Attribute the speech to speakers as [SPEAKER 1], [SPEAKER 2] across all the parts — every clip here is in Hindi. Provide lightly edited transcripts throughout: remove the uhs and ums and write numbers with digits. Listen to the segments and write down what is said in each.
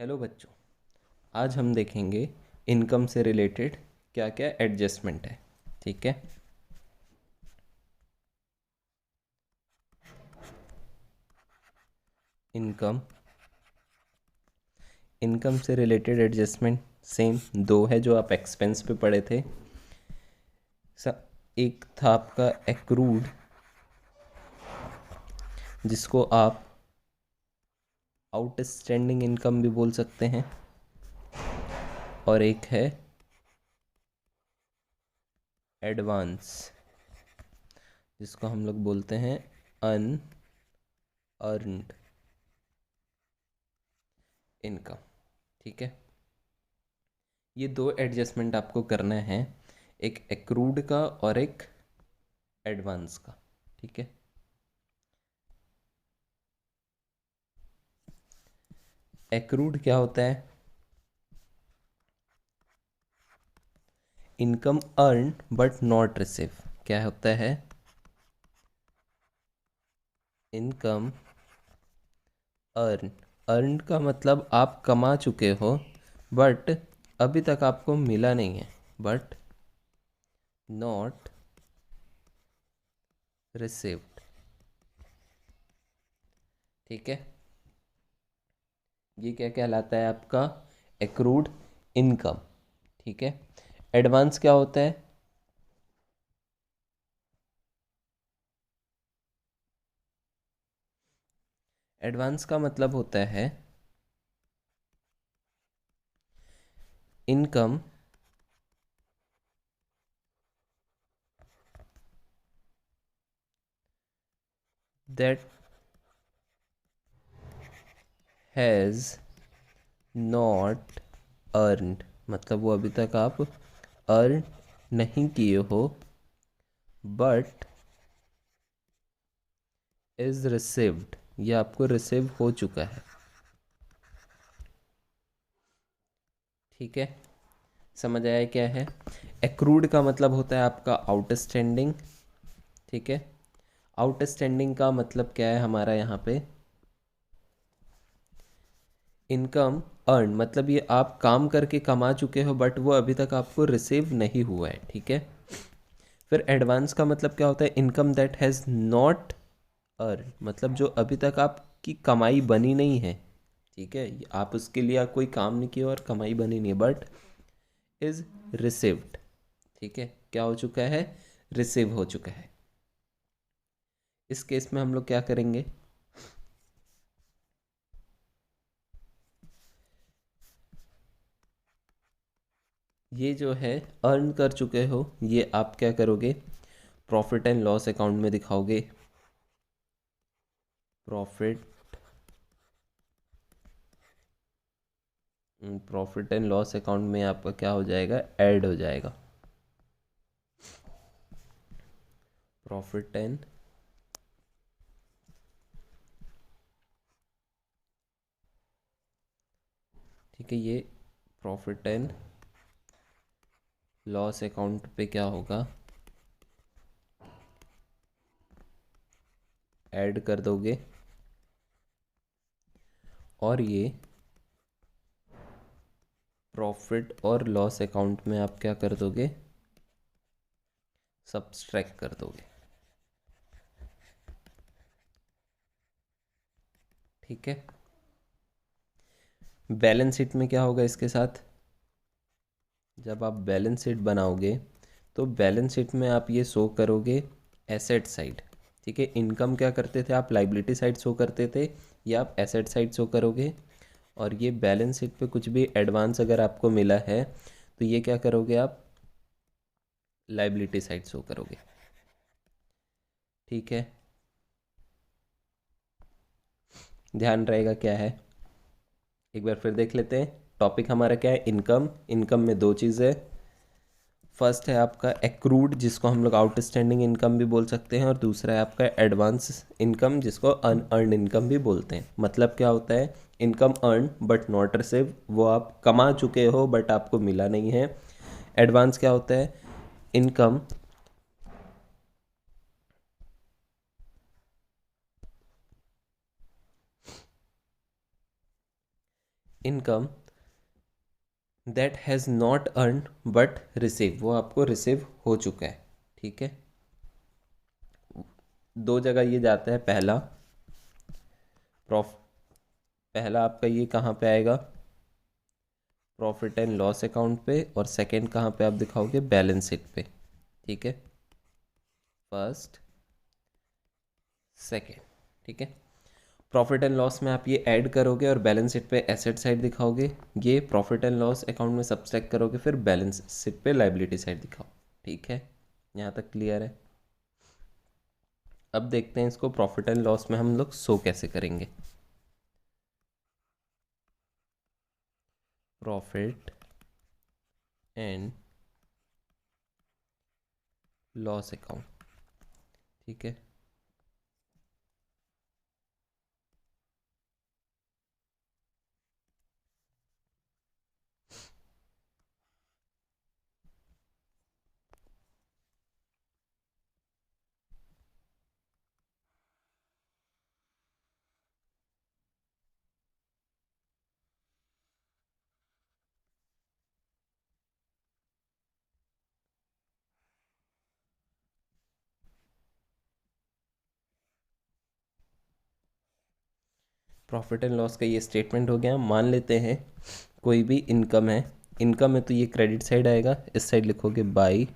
[SPEAKER 1] हेलो बच्चों। आज हम देखेंगे इनकम से रिलेटेड क्या क्या एडजस्टमेंट है। ठीक है। इनकम इनकम से रिलेटेड एडजस्टमेंट सेम दो है जो आप एक्सपेंस पे पढ़े थे। एक था आपका एक्रूड, जिसको आप आउटस्टैंडिंग इनकम भी बोल सकते हैं, और एक है एडवांस, जिसको हम लोग बोलते हैं अनअर्न्ड इनकम। ठीक है। ये दो एडजस्टमेंट आपको करना है, एक एक्रूड का और एक एडवांस का। ठीक है। एक्रूड क्या होता है? Income earn but not receive. क्या होता है? Income earn. अर्न का मतलब आप कमा चुके हो बट अभी तक आपको मिला नहीं है, बट नॉट रिसीव्ड। ठीक है। ये क्या कहलाता है? आपका एक्रूड इनकम। ठीक है। एडवांस क्या होता है? एडवांस का मतलब होता है income that has not earned. मतलब वो अभी तक आप अर्न नहीं किए हो, बट इज रिसीव्ड, ये आपको रिसीव हो चुका है। ठीक है। समझ आया क्या है? एक्रूड का मतलब होता है आपका आउटस्टैंडिंग। ठीक है। आउटस्टैंडिंग का मतलब क्या है हमारा यहाँ पे? इनकम अर्न मतलब ये आप काम करके कमा चुके हो बट वो अभी तक आपको रिसीव नहीं हुआ है। ठीक है। फिर एडवांस का मतलब क्या होता है? Income that has not earn, मतलब जो अभी तक आपकी कमाई बनी नहीं है। ठीक है। आप उसके लिए कोई काम नहीं किया और कमाई बनी नहीं है, बट इज रिसीव्ड। ठीक है। क्या हो चुका है? रिसीव हो चुका है। इस केस में हम लोग क्या करेंगे? ये जो है अर्न कर चुके हो, ये आप क्या करोगे? प्रॉफिट एंड लॉस अकाउंट में दिखाओगे। Profit profit and loss account में आपका क्या हो जाएगा? ऐड हो जाएगा। प्रॉफिट एंड ठीक है, ये प्रॉफिट एंड लॉस अकाउंट पे क्या होगा? ऐड कर दोगे, और ये प्रॉफिट और लॉस अकाउंट में आप क्या कर दोगे? सब्सट्रैक्ट कर दोगे। ठीक है। बैलेंस शीट में क्या होगा इसके साथ? जब आप बैलेंस शीट बनाओगे तो बैलेंस शीट में आप ये शो करोगे एसेट साइड। ठीक है। इनकम क्या करते थे आप? लाइबिलिटी साइड शो करते थे, या आप एसेट साइड शो करोगे। और ये बैलेंस शीट पे कुछ भी एडवांस अगर आपको मिला है तो ये क्या करोगे आप? लाइबिलिटी साइड शो करोगे। ठीक है। ध्यान रहेगा क्या है? एक बार फिर देख लेते हैं। टॉपिक हमारा क्या है? इनकम। इनकम में दो चीज़ें। फर्स्ट है आपका एक्रूड, जिसको हम लोग आउटस्टैंडिंग इनकम भी बोल सकते हैं, और दूसरा है आपका एडवांस इनकम, जिसको अनअर्नड इनकम भी बोलते हैं। मतलब क्या होता है? Income earn but not receive, वो आप कमा चुके हो बट आपको मिला नहीं है। एडवांस क्या होता है? Income income that has not earn but receive, वो आपको रिसीव हो चुका है, ठीक है। दो जगह ये जाता है, पहला आपका ये कहाँ पे आएगा, प्रॉफिट एंड लॉस अकाउंट पे, और सेकंड कहाँ पे आप दिखाओगे, बैलेंस शीट पे, ठीक है, फर्स्ट सेकंड, ठीक है। प्रॉफिट एंड लॉस में आप ये ऐड करोगे और बैलेंस शीट पे एसेट साइड दिखाओगे, ये प्रॉफिट एंड लॉस अकाउंट में सब्सट्रैक्ट करोगे, फिर बैलेंस शीट पे लाइबिलिटी साइड दिखाओ, ठीक है। यहाँ तक क्लियर है। अब देखते हैं इसको प्रॉफिट एंड लॉस में हम लोग शो कैसे करेंगे। प्रॉफिट एंड लॉस अकाउंट, ठीक है। प्रॉफिट एंड लॉस का ये स्टेटमेंट हो गया। मान लेते हैं कोई भी इनकम है, इनकम है तो ये क्रेडिट साइड आएगा, इस साइड लिखोगे बाई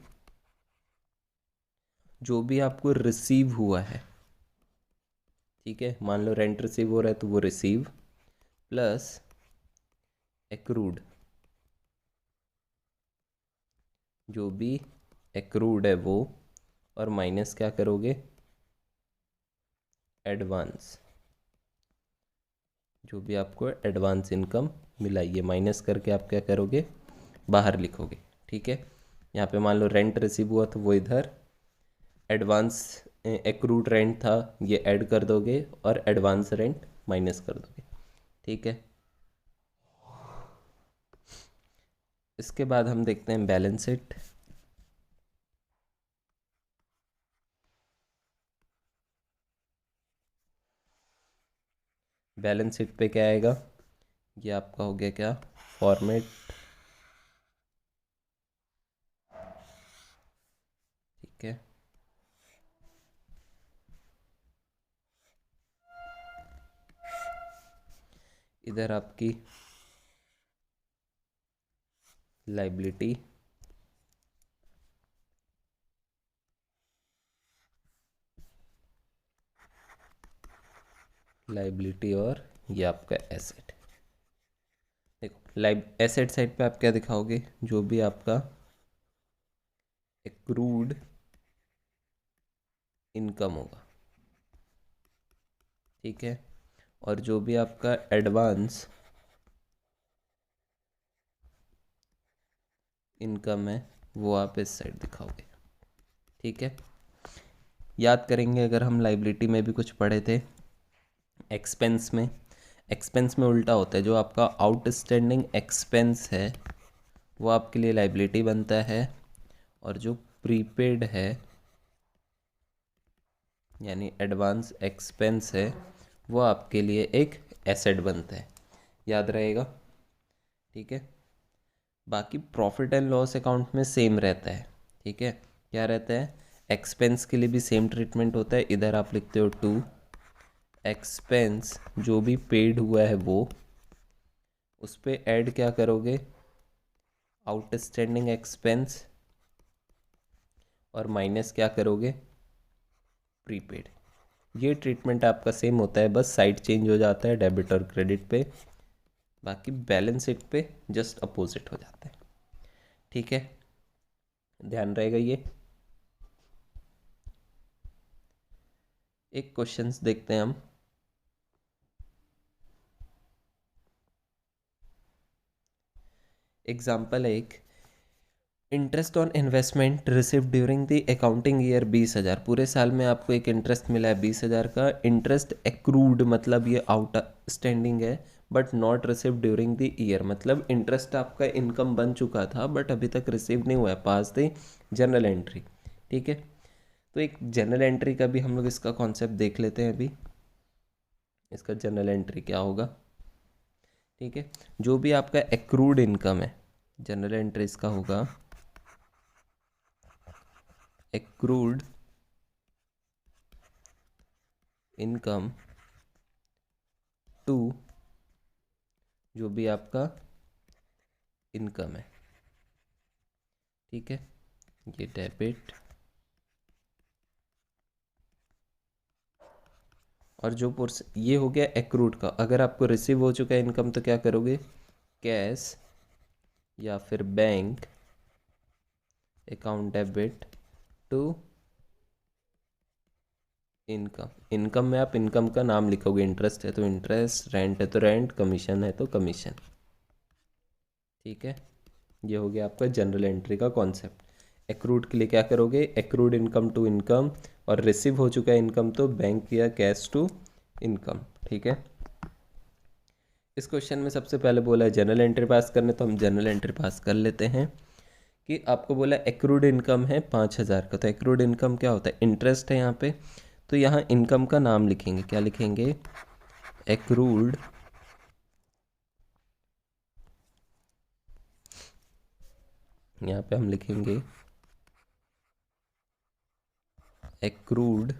[SPEAKER 1] जो भी आपको रिसीव हुआ है, ठीक है। मान लो रेंट रिसीव हो रहा है तो वो रिसीव प्लस एक्रूड, जो भी एक्रूड है वो, और माइनस क्या करोगे, एडवांस, जो भी आपको एडवांस इनकम मिला ये माइनस करके आप क्या करोगे, बाहर लिखोगे, ठीक है। यहाँ पे मान लो रेंट रिसीव हुआ तो वो इधर, एडवांस एक्रूड रेंट था ये ऐड कर दोगे, और एडवांस रेंट माइनस कर दोगे, ठीक है। इसके बाद हम देखते हैं बैलेंस शीट। बैलेंस शीट पे क्या आएगा, ये आपका हो गया क्या, फॉर्मेट, ठीक है। इधर आपकी लाइबिलिटी, लाइबिलिटी और ये आपका एसेट। देखो एसेट साइड पे आप क्या दिखाओगे, जो भी आपका एक्रूड इनकम होगा, ठीक है, और जो भी आपका एडवांस इनकम है वो आप इस साइड दिखाओगे, ठीक है। याद करेंगे अगर हम लाइबिलिटी में भी कुछ पढ़े थे, एक्सपेंस में, एक्सपेंस में उल्टा होता है, जो आपका आउटस्टैंडिंग एक्सपेंस है वो आपके लिए लाइबिलिटी बनता है, और जो प्रीपेड है यानी एडवांस एक्सपेंस है वो आपके लिए एक एसेट बनता है, याद रहेगा, ठीक है। बाकी प्रॉफिट एंड लॉस अकाउंट में सेम रहता है, ठीक है। क्या रहता है, एक्सपेंस के लिए भी सेम ट्रीटमेंट होता है, इधर आप लिखते हो टू एक्सपेंस, जो भी पेड हुआ है वो, उस पर ऐड क्या करोगे, आउटस्टैंडिंग एक्सपेंस, और माइनस क्या करोगे, प्रीपेड। ये ट्रीटमेंट आपका सेम होता है, बस साइड चेंज हो जाता है डेबिट और क्रेडिट पे, बाकी बैलेंस शीट पे जस्ट अपोजिट हो जाता है, ठीक है। ध्यान रहेगा ये। एक क्वेश्चंस देखते हैं हम। एग्जाम्पल एक, interest on investment receive during the accounting year 20,000, पूरे साल में आपको एक इंटरेस्ट मिला है 20,000 का। इंटरेस्ट एक्रूड मतलब ये आउटस्टैंडिंग है, but not receive during the year, मतलब इंटरेस्ट आपका इनकम बन चुका था बट अभी तक रिसीव नहीं हुआ है, पास द जनरल एंट्री, ठीक है। तो एक जनरल एंट्री का भी हम लोग इसका कॉन्सेप्ट देख लेते हैं अभी। इसका जनरल एंट्री क्या होगा, ठीक है। जो भी आपका एक्रूड इनकम है, जनरल एंट्री इसका होगा एक्रूड इनकम टू, जो भी आपका इनकम है, ठीक है, ये डेबिट। और जो पोर्शन ये हो गया एक्रूड का। अगर आपको रिसीव हो चुका है इनकम तो क्या करोगे, कैश या फिर bank account debit to income. Income में आप इनकम का नाम लिखोगे, इंटरेस्ट है तो इंटरेस्ट, रेंट है तो रेंट, कमीशन है तो कमीशन, ठीक है। ये हो गया आपका जनरल एंट्री का कॉन्सेप्ट। एक्रूड के लिए क्या करोगे, एक्रूड इनकम टू इनकम, और रिसीव हो चुका है इनकम तो बैंक या कैश टू इनकम, ठीक है। इस क्वेश्चन में सबसे पहले बोला है जनरल एंट्री पास करने, तो हम जनरल एंट्री पास कर लेते हैं कि आपको बोला एक्रूड इनकम है 5,000 का। तो एक्रूड इनकम क्या होता है, इंटरेस्ट है यहाँ पे, तो यहाँ इनकम का नाम लिखेंगे, क्या लिखेंगे, एक्रूड यहाँ पे हम लिखेंगे accrued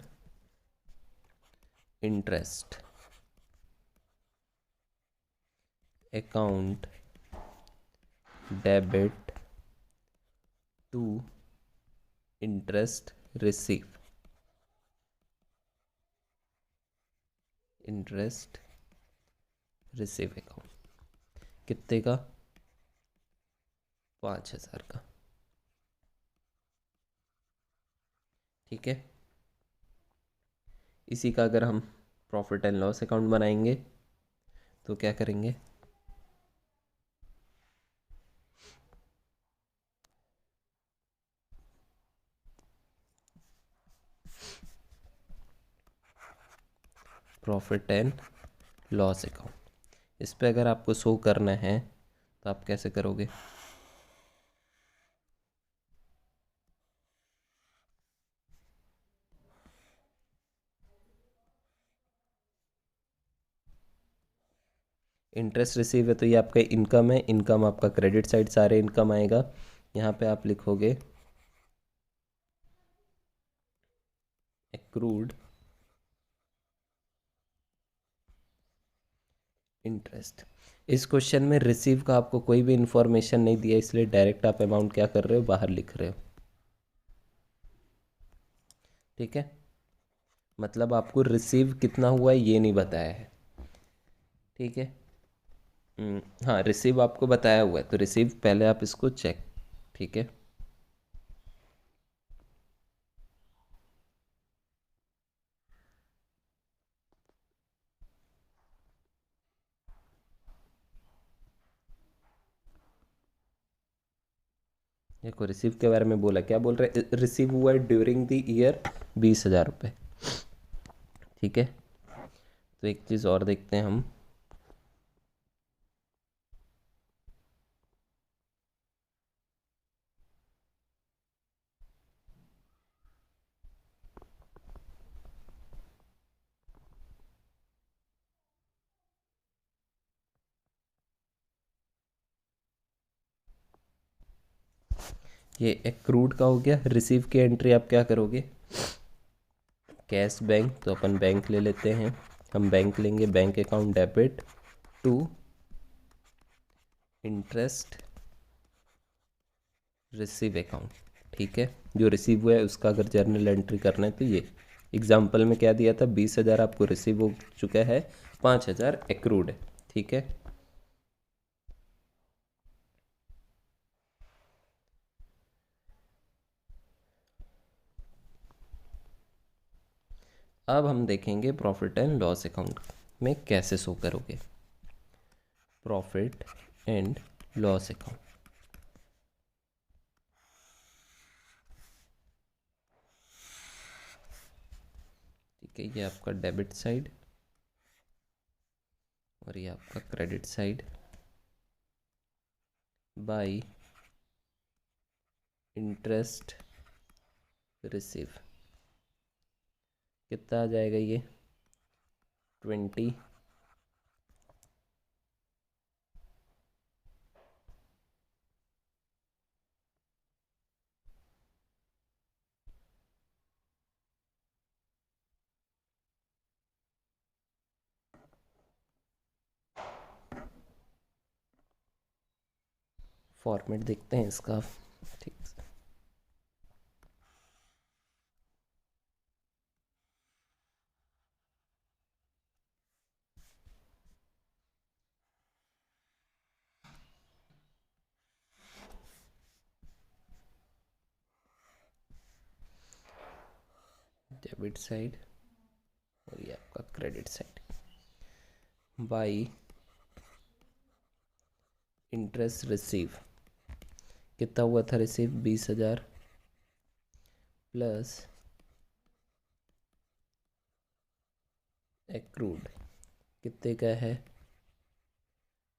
[SPEAKER 1] interest account debit to interest receive, interest receive account कितने का, 5,000 का, ठीक है। इसी का अगर हम प्रॉफिट एंड लॉस अकाउंट बनाएंगे तो क्या करेंगे, प्रॉफिट एंड लॉस अकाउंट। इस पे अगर आपको शो करना है तो आप कैसे करोगे, इंटरेस्ट रिसीव है तो ये आपका इनकम है, इनकम आपका क्रेडिट साइड सारे इनकम आएगा। यहाँ पे आप लिखोगे एक्रूड इंटरेस्ट। इस क्वेश्चन में रिसीव का आपको कोई भी इंफॉर्मेशन नहीं दिया, इसलिए डायरेक्ट आप अमाउंट क्या कर रहे हो, बाहर लिख रहे हो, ठीक है। मतलब आपको रिसीव कितना हुआ है ये नहीं बताया है, ठीक है। हाँ, रिसीव आपको बताया हुआ है, तो रिसीव पहले आप इसको चेक, ठीक है। देखो रिसीव के बारे में बोला, क्या बोल रहे, रिसीव हुआ है ड्यूरिंग द ईयर 20,000 रुपये, ठीक है। तो एक चीज़ और देखते हैं हम, ये एक्रूड का हो गया। रिसीव की एंट्री आप क्या करोगे, कैश बैंक, तो अपन बैंक ले लेते हैं, हम बैंक लेंगे, bank account debit to interest receive account, ठीक है। जो रिसीव हुआ है उसका अगर जर्नल एंट्री करना है तो ये एग्जाम्पल में क्या दिया था, 20,000 आपको रिसीव हो चुका है, 5,000 एक्रूड है, ठीक है। अब हम देखेंगे प्रॉफिट एंड लॉस अकाउंट में कैसे शो करोगे, प्रॉफिट एंड लॉस अकाउंट, ठीक है। ये आपका डेबिट साइड और ये आपका credit side by interest receive. कितना आ जाएगा ये, 20 फॉर्मेट देखते हैं इसका। ठीक से डेबिट साइड और ये आपका credit side. By interest receive, कितना हुआ था रिसीव? 20,000 प्लस एक्रूड कितने का है?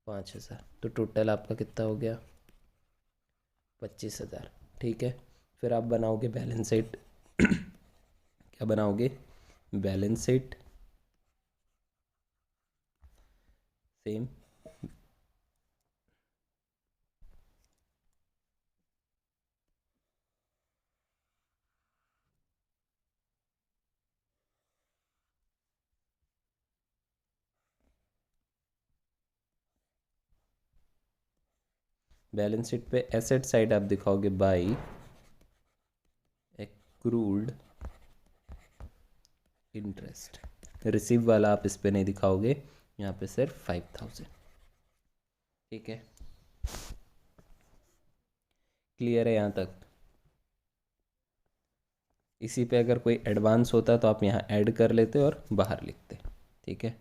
[SPEAKER 1] 5,000। तो टोटल आपका कितना हो गया? 25,000। ठीक है, फिर आप बनाओगे बैलेंस शीट। क्या बनाओगे? Balance sheet. Same balance sheet पे एसेट साइड आप दिखाओगे बाई एक्रूड इंटरेस्ट। रिसीव वाला आप इस पे नहीं दिखाओगे, यहाँ पे सिर्फ 5,000। ठीक है, क्लियर है यहाँ तक? इसी पे अगर कोई एडवांस होता तो आप यहाँ ऐड कर लेते और बाहर लिखते। ठीक है।